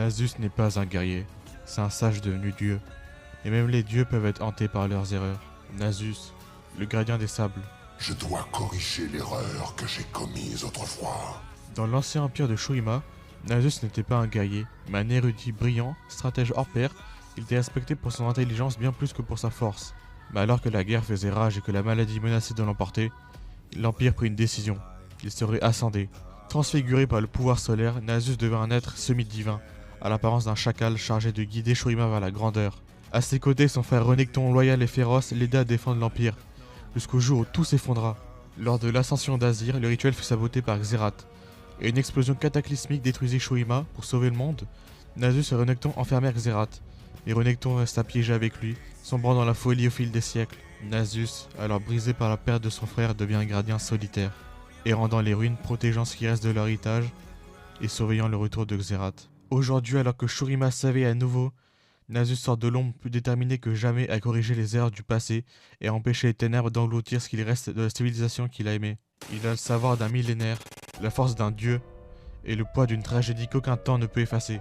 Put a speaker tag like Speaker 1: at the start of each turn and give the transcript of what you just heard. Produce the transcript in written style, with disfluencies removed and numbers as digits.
Speaker 1: Nasus n'est pas un guerrier, c'est un sage devenu dieu. Et même les dieux peuvent être hantés par leurs erreurs. Nasus, le gardien des sables.
Speaker 2: Je dois corriger l'erreur que j'ai commise autrefois.
Speaker 1: Dans l'ancien empire de Shurima, Nasus n'était pas un guerrier, mais un érudit brillant, stratège hors pair. Il était respecté pour son intelligence bien plus que pour sa force. Mais alors que la guerre faisait rage et que la maladie menaçait de l'emporter, l'Empire prit une décision. Il serait ascendé. Transfiguré par le pouvoir solaire, Nasus devint un être semi-divin, à l'apparence d'un chacal chargé de guider Shurima vers la grandeur. À ses côtés, son frère Renekton, loyal et féroce, l'aida à défendre l'Empire, jusqu'au jour où tout s'effondra. Lors de l'ascension d'Azir, le rituel fut saboté par Xerath, et une explosion cataclysmique détruisit Shurima. Pour sauver le monde, Nasus et Renekton enfermèrent Xerath, mais Renekton resta piégé avec lui, sombrant dans la folie au fil des siècles. Nasus, alors brisé par la perte de son frère, devient un gardien solitaire, errant dans les ruines, protégeant ce qui reste de leur héritage et surveillant le retour de Xerath. Aujourd'hui, alors que Shurima s'éveille à nouveau, Nasus sort de l'ombre plus déterminé que jamais à corriger les erreurs du passé et à empêcher les ténèbres d'engloutir ce qu'il reste de la civilisation qu'il a aimée. Il a le savoir d'un millénaire, la force d'un dieu et le poids d'une tragédie qu'aucun temps ne peut effacer.